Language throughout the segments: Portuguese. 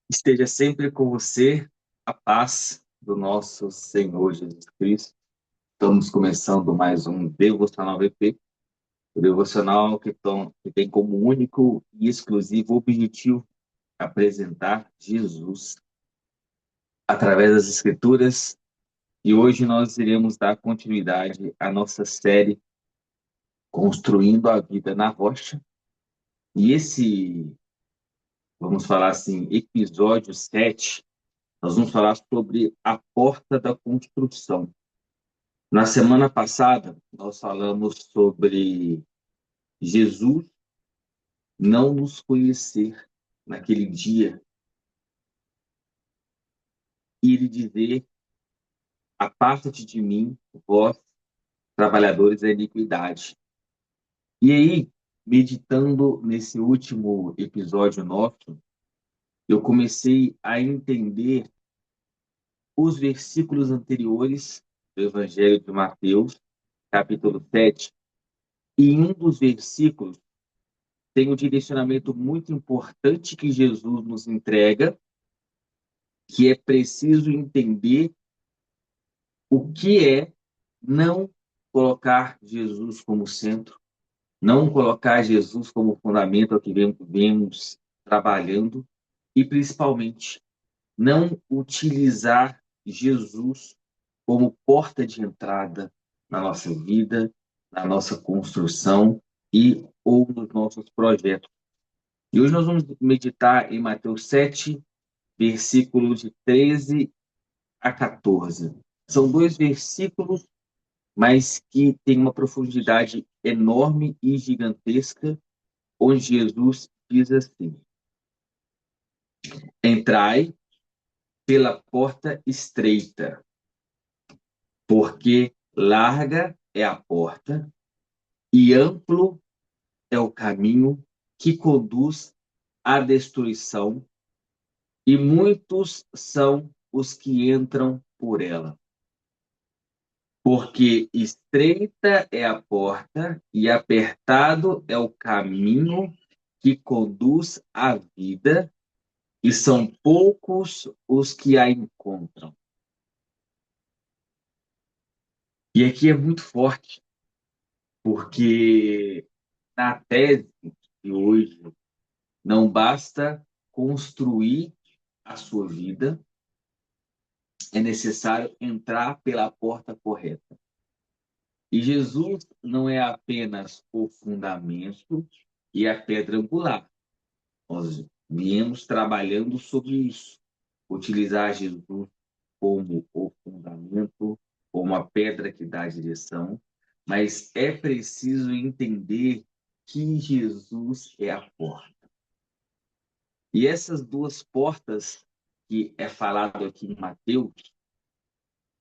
Esteja sempre com você a paz do nosso Senhor Jesus Cristo. Estamos começando mais um Devocional VP, o devocional que tem como único e exclusivo objetivo apresentar Jesus através das Escrituras. E hoje nós iremos dar continuidade à nossa série Construindo a Vida na Rocha. E esse, vamos falar assim, episódio 7, nós vamos falar sobre a porta da construção. Na semana passada, nós falamos sobre Jesus não nos conhecer naquele dia e ele dizer: Aparta-te de mim, vós, trabalhadores da iniquidade. E aí, meditando nesse último episódio nosso, eu comecei a entender os versículos anteriores do Evangelho de Mateus, capítulo 7, e em um dos versículos tem um direcionamento muito importante que Jesus nos entrega, que é preciso entender o que é não colocar Jesus como centro, não colocar Jesus como fundamento ao que vemos trabalhando e, principalmente, não utilizar Jesus como porta de entrada na nossa vida, na nossa construção e ou nos nossos projetos. E hoje nós vamos meditar em Mateus 7, versículos de 13 a 14. São dois versículos, mas que têm uma profundidade enorme e gigantesca, onde Jesus diz assim: Entrai pela porta estreita, porque larga é a porta e amplo é o caminho que conduz à destruição, e muitos são os que entram por ela. Porque estreita é a porta e apertado é o caminho que conduz à vida, e são poucos os que a encontram. E aqui é muito forte, porque na tese de hoje não basta construir a sua vida, é necessário entrar pela porta correta. E Jesus não é apenas o fundamento e a pedra angular. Nós viemos trabalhando sobre isso, utilizar Jesus como o fundamento, como a pedra que dá a direção, mas é preciso entender que Jesus é a porta. E essas duas portas que é falado aqui em Mateus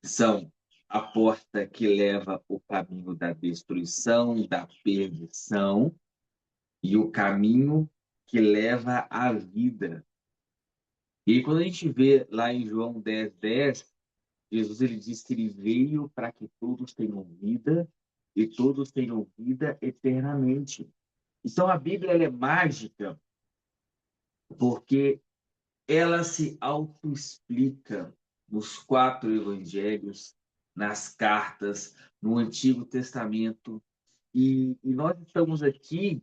são a porta que leva o caminho da destruição, da perdição, e o caminho que leva à vida. E quando a gente vê lá em João 10:10, Jesus ele diz que ele veio para que todos tenham vida e todos tenham vida eternamente. Então a Bíblia ela é mágica porque ela se autoexplica nos quatro evangelhos, nas cartas, no Antigo Testamento. E nós estamos aqui,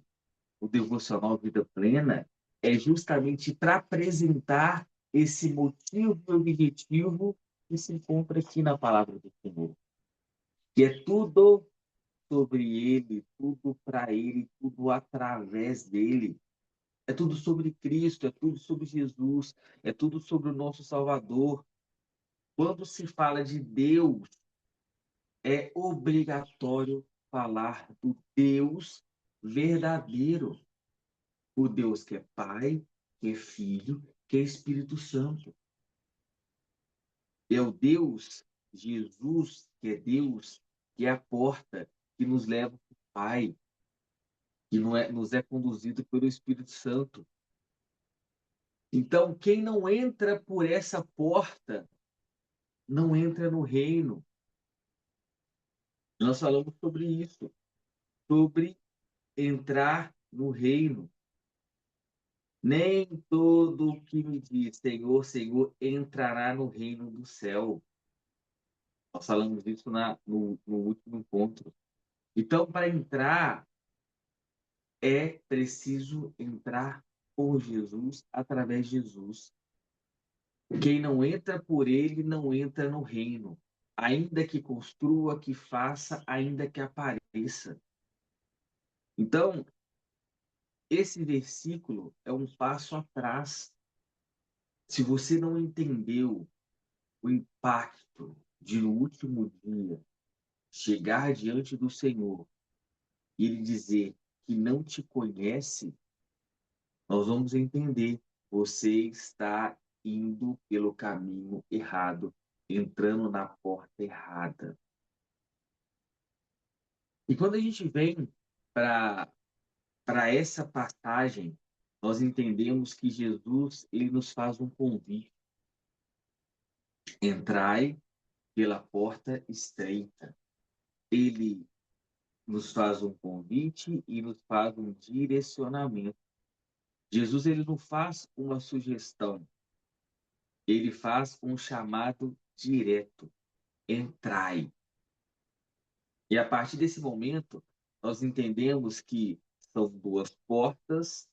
o Devocional Vida Plena, é justamente para apresentar esse motivo e objetivo que se encontra aqui na palavra do Senhor, que é tudo sobre Ele, tudo para Ele, tudo através dele. É tudo sobre Cristo, é tudo sobre Jesus, é tudo sobre o nosso Salvador. Quando se fala de Deus, é obrigatório falar do Deus verdadeiro. O Deus que é Pai, que é Filho, que é Espírito Santo. É o Deus, Jesus, que é Deus, que é a porta que nos leva para o Pai, que nos é conduzido pelo Espírito Santo. Então, quem não entra por essa porta, não entra no reino. Nós falamos sobre isso, sobre entrar no reino. Nem todo o que me diz Senhor, Senhor entrará no reino do céu. Nós falamos disso no último encontro. Então, para entrar, é preciso entrar por Jesus, através de Jesus. Quem não entra por ele, não entra no reino. Ainda que construa, que faça, ainda que apareça. Então, esse versículo é um passo atrás. Se você não entendeu o impacto de no último dia chegar diante do Senhor e ele dizer que não te conhece, nós vamos entender. Você está indo pelo caminho errado, entrando na porta errada. E quando a gente vem para essa passagem, nós entendemos que Jesus ele nos faz um convite. Entrai pela porta estreita. Ele nos faz um convite e nos faz um direcionamento. Jesus ele não faz uma sugestão, ele faz um chamado direto. Entrai. E a partir desse momento, nós entendemos que são duas portas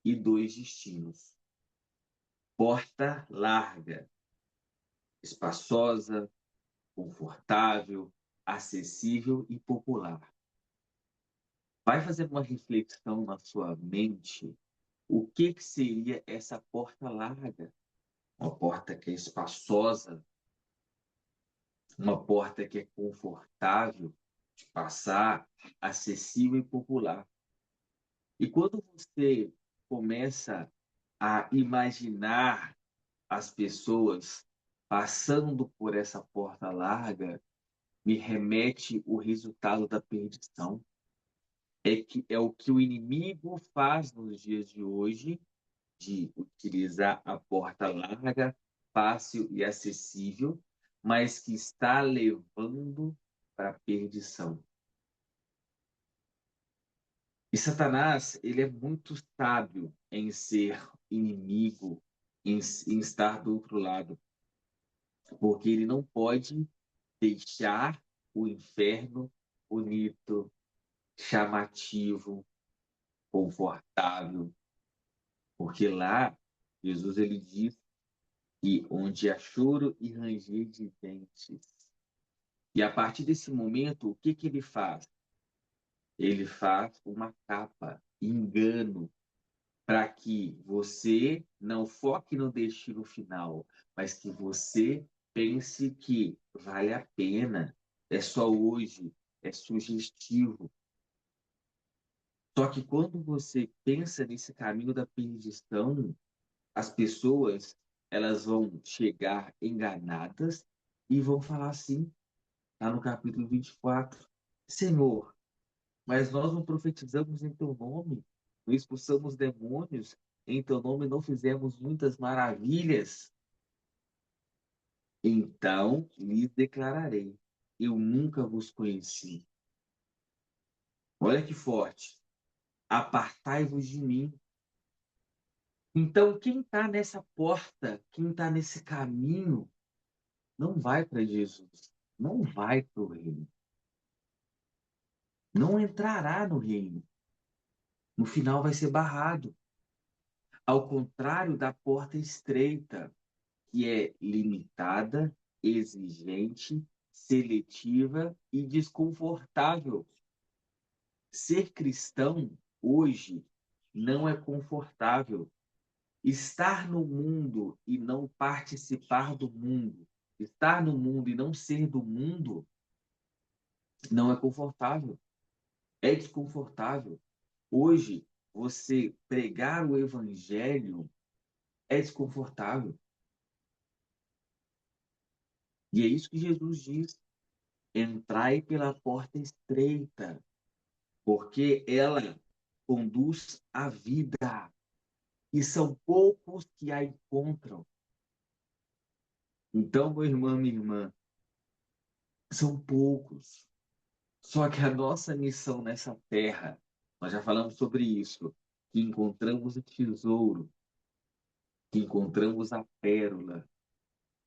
e dois destinos. Porta larga, espaçosa, confortável, acessível e popular. Vai fazer uma reflexão na sua mente. O que seria essa porta larga? Uma porta que é espaçosa, uma porta que é confortável de passar, acessível e popular. E quando você começa a imaginar as pessoas passando por essa porta larga, me remete o resultado da perdição. É o que o inimigo faz nos dias de hoje, de utilizar a porta larga, fácil e acessível, mas que está levando para a perdição. E Satanás, ele é muito sábio em ser inimigo, em estar do outro lado, porque ele não pode deixar o inferno bonito, chamativo, confortável, porque lá Jesus ele diz que onde há choro e ranger de dentes. E a partir desse momento, o que que ele faz? Ele faz uma capa, engano, para que você não foque no destino final, mas que você pense que vale a pena, é só hoje, é sugestivo. Só que quando você pensa nesse caminho da perdição, as pessoas elas vão chegar enganadas e vão falar assim, lá no capítulo 24, Senhor, mas nós não profetizamos em teu nome, não expulsamos demônios, em teu nome não fizemos muitas maravilhas. Então lhes declararei: eu nunca vos conheci. Olha que forte. Apartai-vos de mim. Então, quem está nessa porta, quem está nesse caminho, não vai para Jesus, não vai para o reino, não entrará no reino. No final vai ser barrado. Ao contrário da porta estreita, que é limitada, exigente, seletiva e desconfortável. Ser cristão hoje não é confortável. Estar no mundo e não participar do mundo, estar no mundo e não ser do mundo, não é confortável. É desconfortável. Hoje, você pregar o evangelho é desconfortável. E é isso que Jesus diz: entrai pela porta estreita, porque ela conduz à vida, e são poucos que a encontram. Então, meu irmão, minha irmã, são poucos. Só que a nossa missão nessa terra, nós já falamos sobre isso, que encontramos o tesouro, que encontramos a pérola,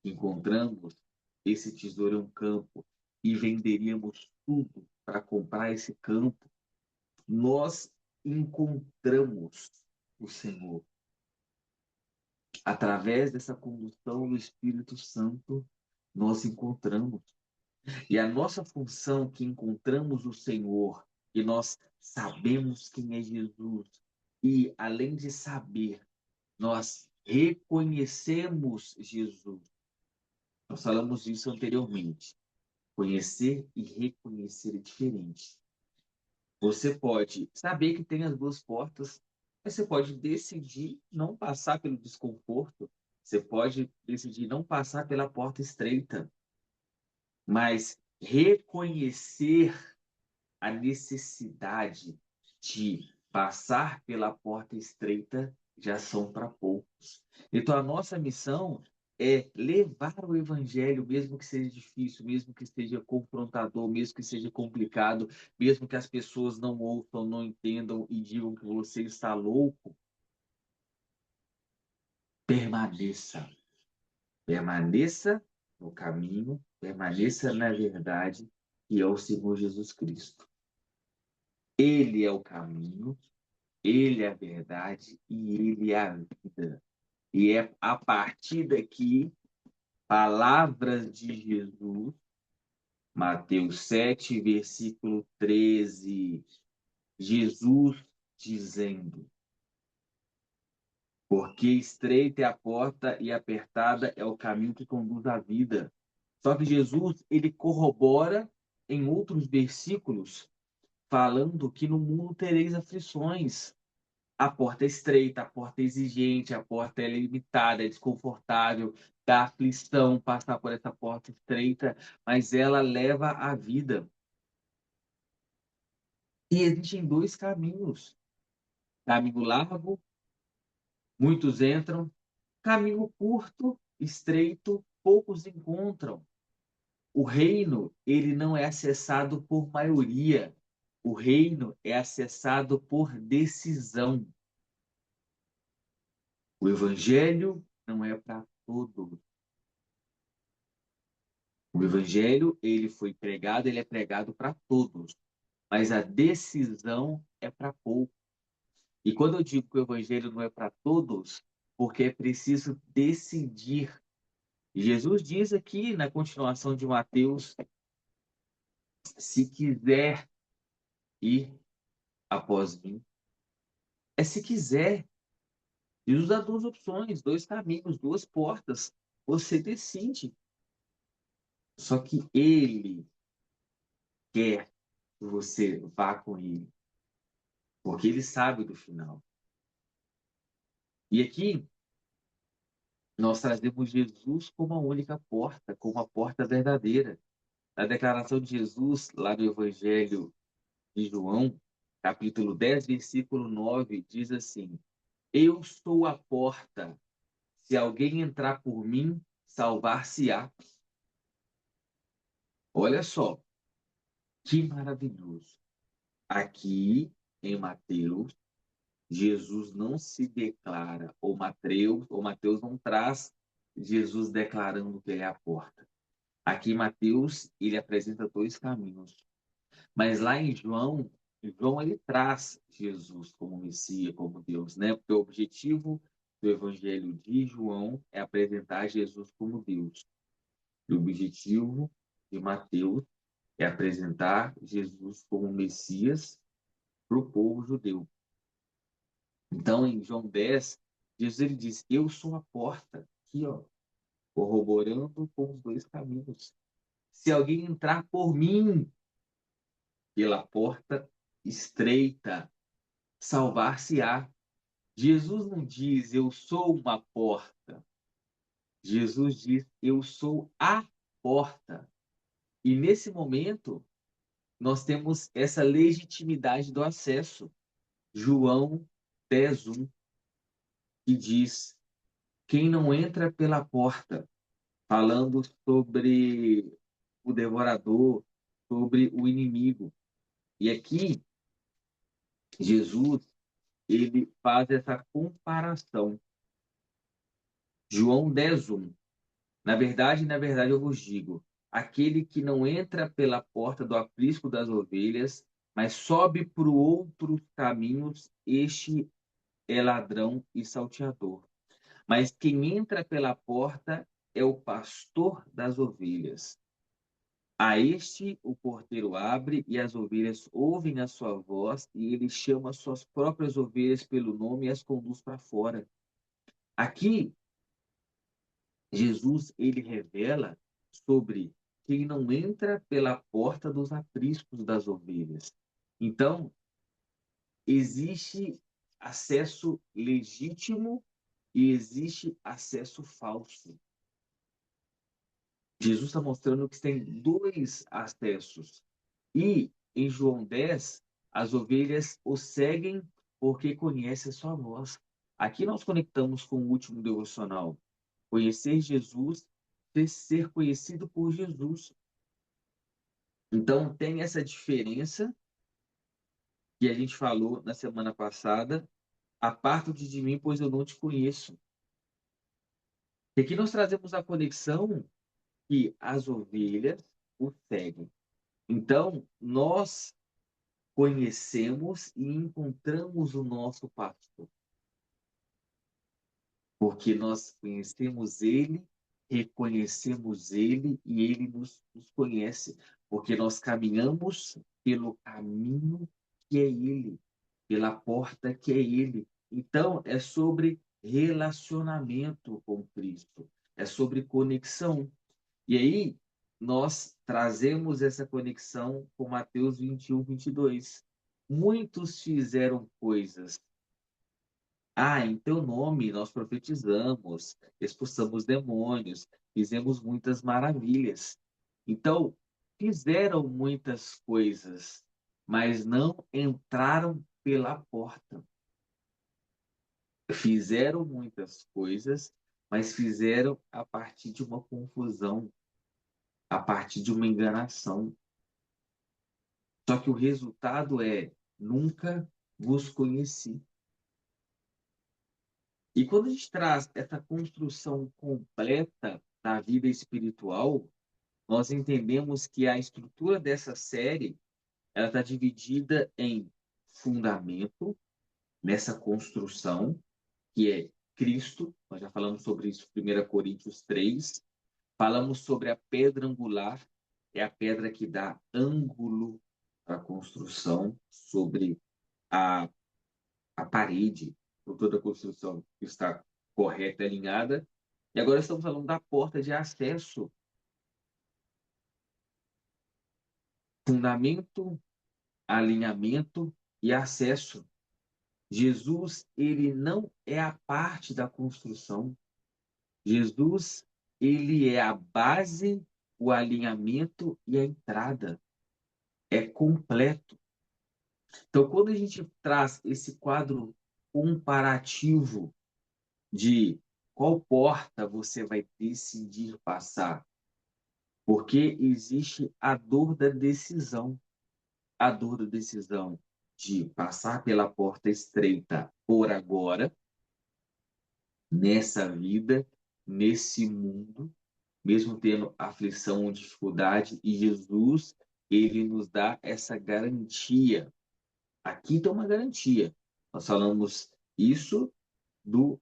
que encontramos esse tesouro em um campo e venderíamos tudo para comprar esse campo, nós encontramos o Senhor. Através dessa condução do Espírito Santo, nós encontramos. E a nossa função que encontramos o Senhor, e nós sabemos quem é Jesus, e além de saber, nós reconhecemos Jesus. Nós falamos disso anteriormente. Conhecer e reconhecer é diferente. Você pode saber que tem as duas portas, mas você pode decidir não passar pelo desconforto. Você pode decidir não passar pela porta estreita, mas reconhecer a necessidade de passar pela porta estreita já são para poucos. Então, a nossa missão é levar o evangelho, mesmo que seja difícil, mesmo que seja confrontador, mesmo que seja complicado, mesmo que as pessoas não ouçam, não entendam e digam que você está louco, permaneça. Permaneça no caminho, permaneça na verdade, que é o Senhor Jesus Cristo. Ele é o caminho, ele é a verdade e ele é a vida. E é a partir daqui, palavras de Jesus, Mateus 7, versículo 13, Jesus dizendo: porque estreita é a porta e apertada é o caminho que conduz à vida. Só que Jesus, ele corrobora em outros versículos, falando que no mundo tereis aflições. A porta é estreita, a porta é exigente, a porta é limitada, é desconfortável, dá aflição passar por essa porta estreita, mas ela leva à vida. E existem dois caminhos: caminho largo, muitos entram, caminho curto, estreito, poucos encontram. O reino, ele não é acessado por maioria. O reino é acessado por decisão. O evangelho não é para todos. O evangelho, ele foi pregado, ele é pregado para todos, mas a decisão é para poucos. E quando eu digo que o evangelho não é para todos, porque é preciso decidir. Jesus diz aqui na continuação de Mateus: se quiser ir após mim, é se quiser. Jesus dá duas opções, dois caminhos, duas portas. Você decide. Só que ele quer que você vá com ele, porque ele sabe do final. E aqui nós trazemos Jesus como a única porta, como a porta verdadeira. Na declaração de Jesus, lá no Evangelho de João, capítulo 10, versículo 9, diz assim: eu sou a porta. Se alguém entrar por mim, salvar-se-á. Olha só, que maravilhoso. Aqui em Mateus, Jesus não se declara, ou Mateus não traz Jesus declarando que ele é a porta. Aqui em Mateus, ele apresenta dois caminhos. Mas lá em João, João ele traz Jesus como Messias, como Deus, né? Porque o objetivo do Evangelho de João é apresentar Jesus como Deus. E o objetivo de Mateus é apresentar Jesus como Messias para o povo judeu. Então, em João 10, Jesus ele diz: eu sou a porta. Aqui, ó, corroborando com os dois caminhos. Se alguém entrar por mim, pela porta estreita, salvar-se-á. Jesus não diz eu sou uma porta. Jesus diz eu sou a porta. E nesse momento, nós temos essa legitimidade do acesso. João 10:1, que diz: quem não entra pela porta, falando sobre o devorador, sobre o inimigo. E aqui, Jesus ele faz essa comparação. João 10:1. Na verdade, eu vos digo: aquele que não entra pela porta do aprisco das ovelhas, mas sobe por outros caminhos, este é ladrão e salteador. Mas quem entra pela porta é o pastor das ovelhas. A este o porteiro abre e as ovelhas ouvem a sua voz e ele chama as suas próprias ovelhas pelo nome e as conduz para fora. Aqui, Jesus, ele revela sobre quem não entra pela porta dos apriscos das ovelhas. Então, existe acesso legítimo e existe acesso falso. Jesus está mostrando que tem dois acessos. E em João 10, as ovelhas o seguem porque conhecem a sua voz. Aqui nós conectamos com o último devocional. Conhecer Jesus, ser conhecido por Jesus. Então, tem essa diferença que a gente falou na semana passada. Aparta-te de mim, pois eu não te conheço. E aqui nós trazemos a conexão que as ovelhas o seguem. Então, nós conhecemos e encontramos o nosso pastor, porque nós conhecemos ele, reconhecemos ele e ele nos conhece, porque nós caminhamos pelo caminho que é ele, pela porta que é ele. Então, é sobre relacionamento com Cristo, é sobre conexão. E aí, nós trazemos essa conexão com Mateus 21, 22. Muitos fizeram coisas. Em teu nome nós profetizamos, expulsamos demônios, fizemos muitas maravilhas. Então, fizeram muitas coisas, mas não entraram pela porta. Fizeram muitas coisas, mas fizeram a partir de uma confusão, a partir de uma enganação. Só que o resultado é: nunca vos conheci. E quando a gente traz essa construção completa da vida espiritual, nós entendemos que a estrutura dessa série ela está dividida em fundamento, nessa construção, que é Cristo. Nós já falamos sobre isso em 1 Coríntios 3. Falamos sobre a pedra angular, é a pedra que dá ângulo para a construção, sobre a a parede, por toda a construção está correta e alinhada. E agora estamos falando da porta de acesso. Fundamento, alinhamento e acesso. Jesus, ele não é a parte da construção. Jesus, ele é a base, o alinhamento e a entrada. É completo. Então, quando a gente traz esse quadro comparativo de qual porta você vai decidir passar, porque existe a dor da decisão de passar pela porta estreita por agora, nessa vida, nesse mundo, mesmo tendo aflição ou dificuldade, e Jesus, ele nos dá essa garantia. Aqui tem uma garantia. Nós falamos isso do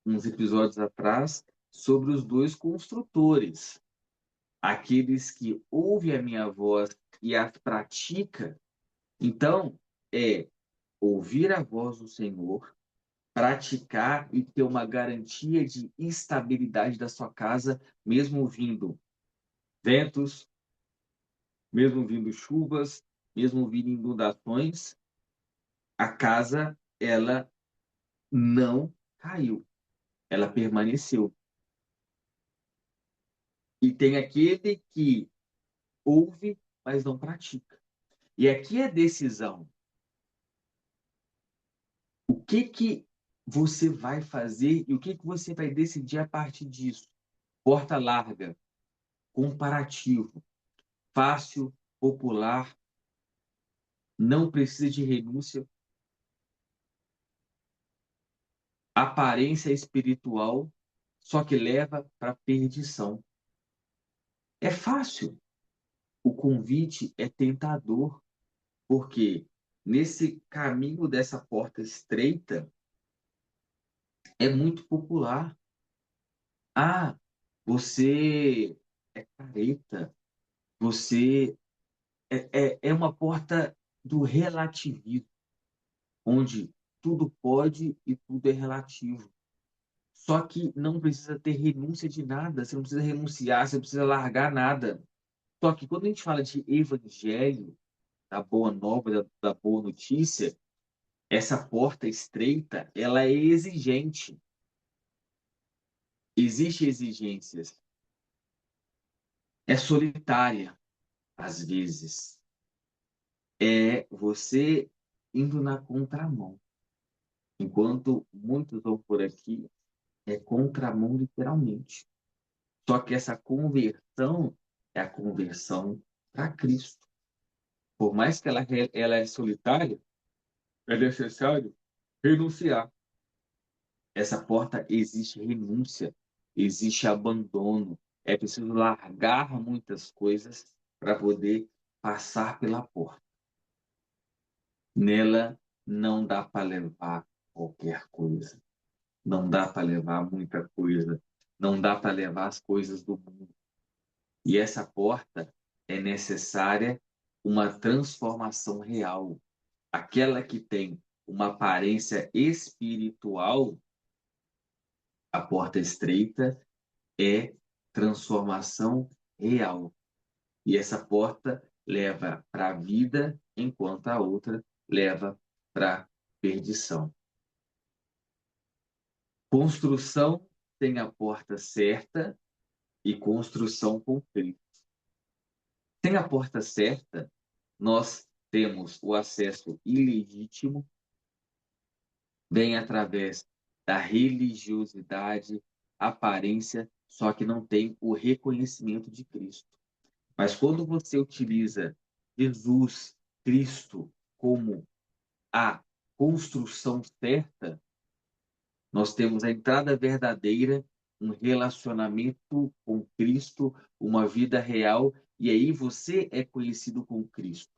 uns episódios atrás sobre os dois construtores, aqueles que ouvem a minha voz e as pratica. Então, é ouvir a voz do Senhor, praticar e ter uma garantia de estabilidade da sua casa, mesmo vindo ventos, mesmo vindo chuvas, mesmo vindo inundações, a casa ela não caiu, ela permaneceu. E tem aquele que ouve, mas não pratica. E aqui é decisão. O que que você vai fazer e o que que você vai decidir a partir disso? Porta larga, comparativo, fácil, popular, não precisa de renúncia, aparência espiritual. só que leva para a perdição. É fácil. O convite é tentador, porque nesse caminho dessa porta estreita é muito popular. Ah, você é careta, você é uma porta do relativismo, onde tudo pode e tudo é relativo. Só que não precisa ter renúncia de nada, você não precisa renunciar, você não precisa largar nada. Só que quando a gente fala de evangelho, da boa nova, da boa notícia, essa porta estreita, ela é exigente. Existem exigências. É solitária, às vezes. É você indo na contramão. Enquanto muitos vão por aqui, é contramão literalmente. Só que essa conversão é a conversão para Cristo. Por mais que ela é solitária, é necessário renunciar. Essa porta existe renúncia, existe abandono. É preciso largar muitas coisas para poder passar pela porta. Nela não dá para levar qualquer coisa, não dá para levar muita coisa, não dá para levar as coisas do mundo. E essa porta é necessária uma transformação real. Aquela que tem uma aparência espiritual, a porta estreita, é transformação real. E essa porta leva para a vida, enquanto a outra leva para a perdição. Construção tem a porta certa e construção com Cristo. Sem a porta certa, nós temos o acesso ilegítimo, vem através da religiosidade, aparência, só que não tem o reconhecimento de Cristo. Mas quando você utiliza Jesus, Cristo, como a construção certa, nós temos a entrada verdadeira, um relacionamento com Cristo, uma vida real, e aí você é conhecido com Cristo.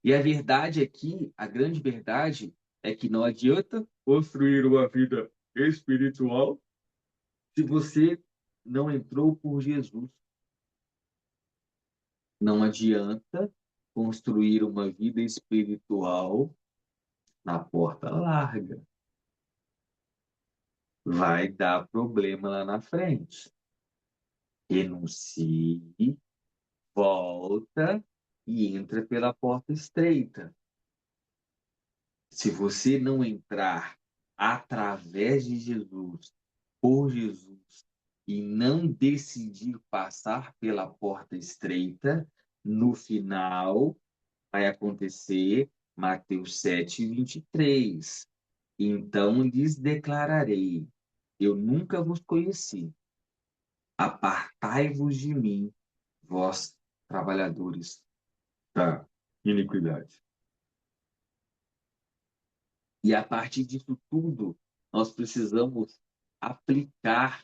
E a verdade aqui, a grande verdade, é que não adianta construir uma vida espiritual se você não entrou por Jesus. Não adianta construir uma vida espiritual na porta larga. Vai dar problema lá na frente. Renuncie, volta e entra pela porta estreita. Se você não entrar através de Jesus, por Jesus, e não decidir passar pela porta estreita, no final vai acontecer Mateus 7:23. Então lhes declararei: eu nunca vos conheci. Apartai-vos de mim, vós trabalhadores da iniquidade. E a partir disso tudo, nós precisamos aplicar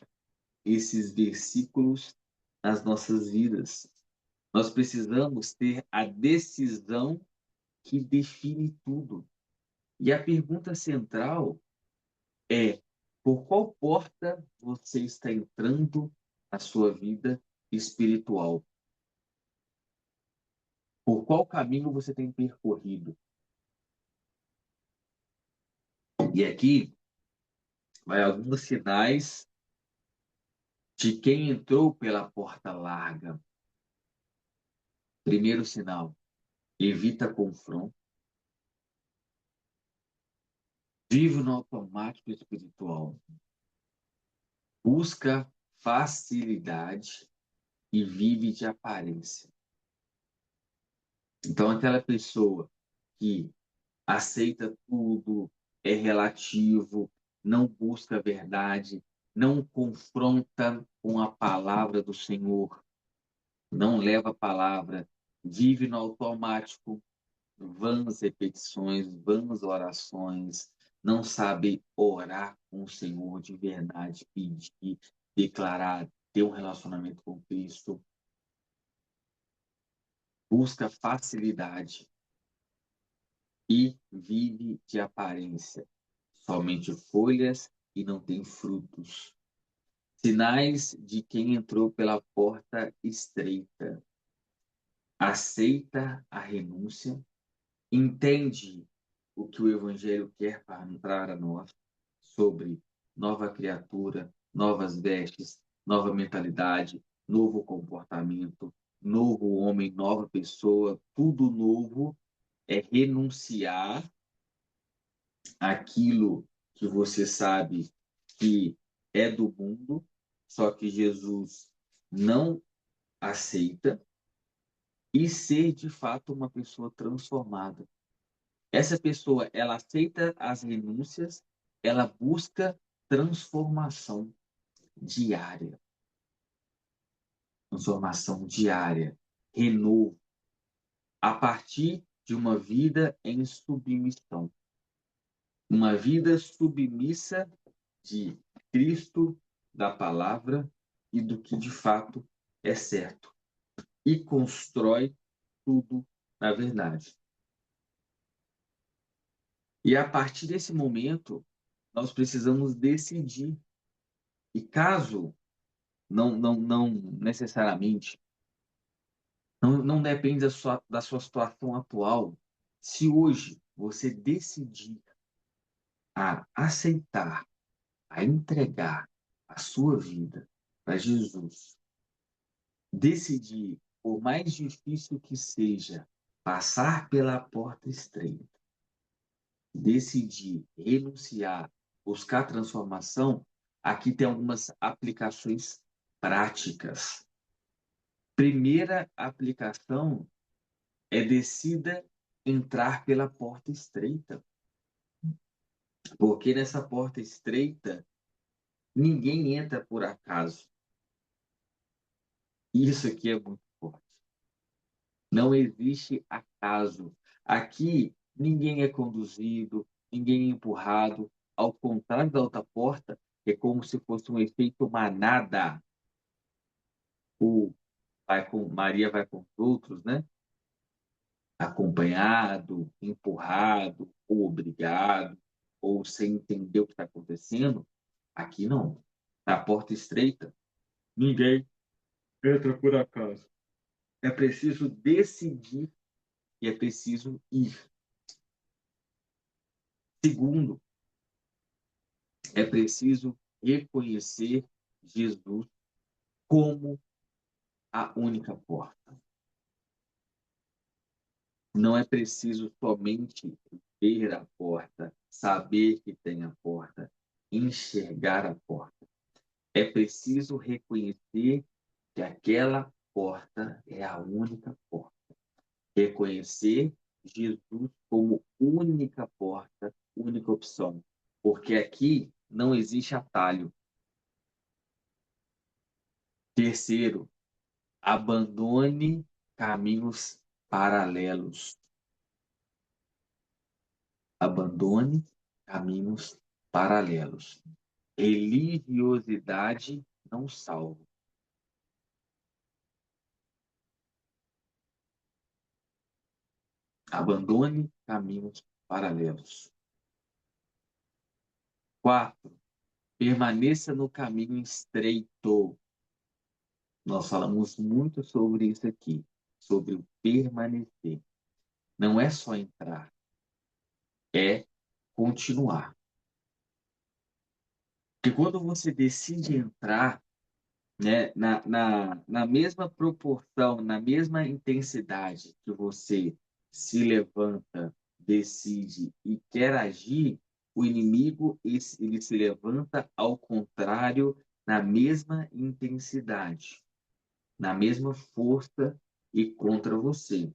esses versículos nas nossas vidas. Nós precisamos ter a decisão que define tudo. E a pergunta central é: por qual porta você está entrando na sua vida espiritual? Por qual caminho você tem percorrido? E aqui vai alguns sinais de quem entrou pela porta larga. Primeiro sinal: evita confronto, vive no automático espiritual, busca facilidade e vive de aparência. Então, aquela pessoa que aceita tudo, é relativo, não busca a verdade, não confronta com a palavra do Senhor, não leva a palavra, vive no automático, vãs repetições, vãs orações, não sabe orar com o Senhor de verdade, pedir, declarar ter um relacionamento com Cristo, busca facilidade e vive de aparência, somente folhas e não tem frutos. Sinais de quem entrou pela porta estreita. Aceita a renúncia, entende o que o Evangelho quer para nós sobre nova criatura, novas vestes, nova mentalidade, novo comportamento, novo homem, nova pessoa, tudo novo é renunciar àquilo que você sabe que é do mundo, só que Jesus não aceita, e ser de fato uma pessoa transformada. Essa pessoa, ela aceita as renúncias, ela busca transformação diária, transformação diária, renovo, a partir de uma vida em submissão, uma vida submissa de Cristo, da palavra e do que de fato é certo, e constrói tudo na verdade. E a partir desse momento, nós precisamos decidir. E caso não necessariamente, não depende da sua situação atual, se hoje você decidir a aceitar, a entregar a sua vida para Jesus, decidir, por mais difícil que seja, passar pela porta estreita, decidir, renunciar, buscar transformação, aqui tem algumas aplicações práticas. Primeira aplicação é decida entrar pela porta estreita, porque nessa porta estreita ninguém entra por acaso. Isso aqui é muito forte. Não existe acaso. Aqui ninguém é conduzido, ninguém é empurrado. Ao contrário da outra porta, é como se fosse um efeito manada. Maria vai com os outros, né? Acompanhado, empurrado, ou obrigado, ou sem entender o que está acontecendo. Aqui não. Na porta estreita, ninguém entra por acaso. É preciso decidir e é preciso ir. Segundo, é preciso reconhecer Jesus como a única porta. Não é preciso somente ver a porta, saber que tem a porta, enxergar a porta. É preciso reconhecer que aquela porta é a única porta. Reconhecer Jesus como única porta, única opção. Porque aqui não existe atalho. Terceiro, abandone caminhos paralelos. Abandone caminhos paralelos. Religiosidade não salva. Abandone caminhos paralelos. Quatro, permaneça no caminho estreito. Nós falamos muito sobre isso aqui, sobre o permanecer. Não é só entrar, é continuar. Porque quando você decide entrar, né, na mesma proporção, na mesma intensidade que você se levanta, decide e quer agir, o inimigo ele se levanta ao contrário, na mesma intensidade, na mesma força e contra você.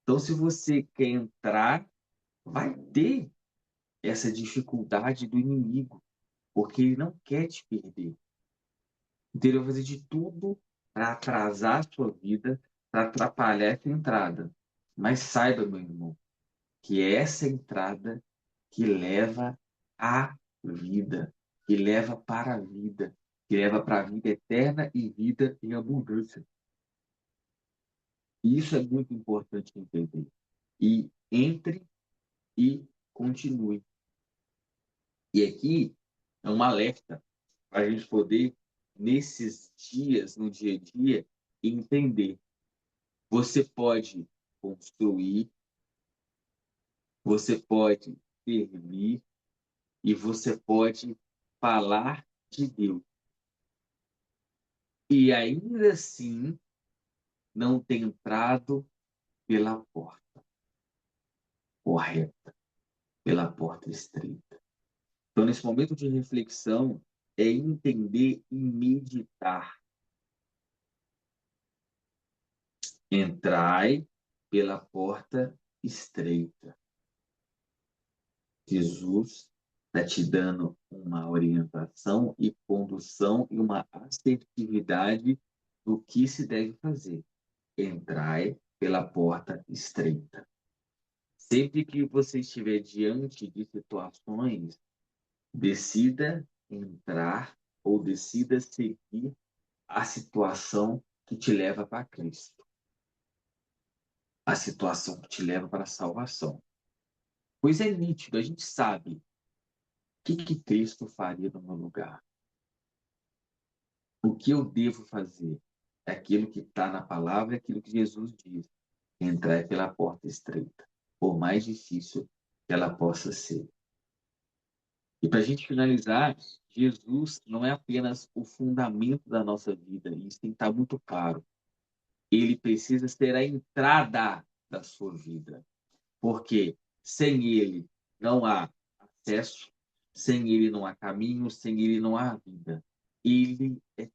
Então, se você quer entrar, vai ter essa dificuldade do inimigo, porque ele não quer te perder. Então, ele vai fazer de tudo para atrasar a sua vida, para atrapalhar essa entrada. Mas saiba, meu irmão, que é essa entrada que leva à vida, que leva para a vida. que leva para a vida eterna e vida em abundância. E isso é muito importante entender. E entre e continue. E aqui é um alerta para a gente poder, nesses dias, no dia a dia, entender. Você pode construir, você pode servir e você pode falar de Deus. E ainda assim não ter entrado pela porta correta, pela porta estreita. Então, nesse momento de reflexão, é entender e meditar. Entrai pela porta estreita. Jesus está te dando uma orientação e condução e uma assertividade do que se deve fazer. Entrai pela porta estreita. Sempre que você estiver diante de situações, decida entrar ou decida seguir a situação que te leva para Cristo, a situação que te leva para a salvação. Pois é nítido, a gente sabe o que Cristo faria no meu lugar. O que eu devo fazer? É aquilo que está na palavra, é aquilo que Jesus diz. Entrar pela porta estreita, por mais difícil que ela possa ser. E para a gente finalizar, Jesus não é apenas o fundamento da nossa vida, isso tem que estar muito claro. Ele precisa ser a entrada da sua vida, porque sem ele não há acesso, sem ele não há caminho, sem ele não há vida. Ele é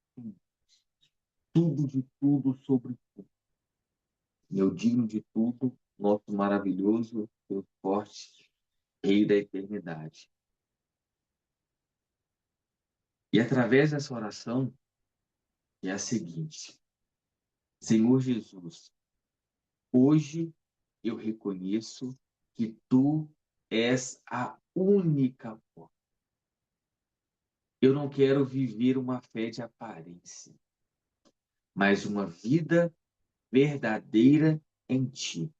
tudo de tudo sobre tudo. Meu digno de tudo, nosso maravilhoso, Deus forte, Rei da eternidade. E através dessa oração é a seguinte: Senhor Jesus, hoje eu reconheço que tu és a única porta. Eu não quero viver uma fé de aparência, mas uma vida verdadeira em ti.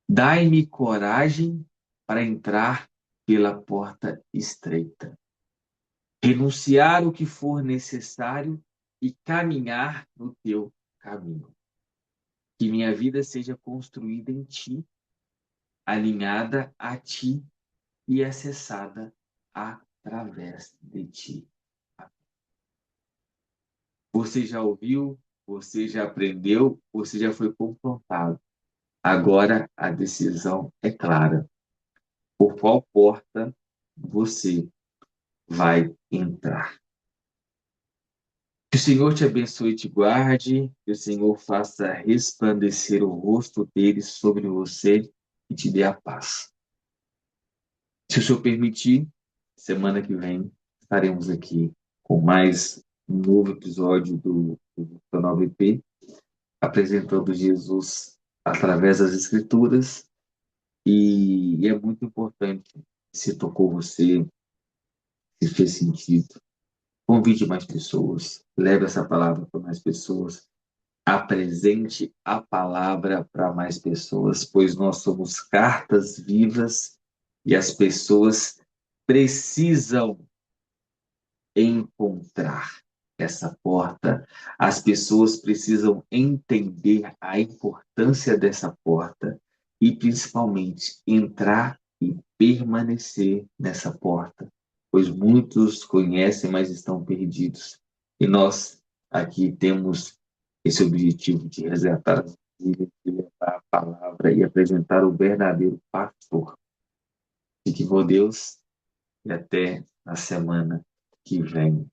Dai-me coragem para entrar pela porta estreita, renunciar o que for necessário e caminhar no teu caminho. Que minha vida seja construída em ti, alinhada a ti e acessada através de ti. Você já ouviu, você já aprendeu, você já foi confrontado. Agora a decisão é clara. Por qual porta você vai entrar? Que o Senhor te abençoe e te guarde, que o Senhor faça resplandecer o rosto dele sobre você e te dê a paz. Se o Senhor permitir, semana que vem estaremos aqui com mais um novo episódio do canal VP, apresentando Jesus através das Escrituras. E é muito importante, se tocou você, se fez sentido, convide mais pessoas, leve essa palavra para mais pessoas, apresente a palavra para mais pessoas, pois nós somos cartas vivas e as pessoas precisam encontrar essa porta. As pessoas precisam entender a importância dessa porta e, principalmente, entrar e permanecer nessa porta, pois muitos conhecem, mas estão perdidos. E nós aqui temos esse objetivo de resgatar as vidas, de levar a palavra e apresentar o verdadeiro pastor. Fique com Deus e até a semana que vem.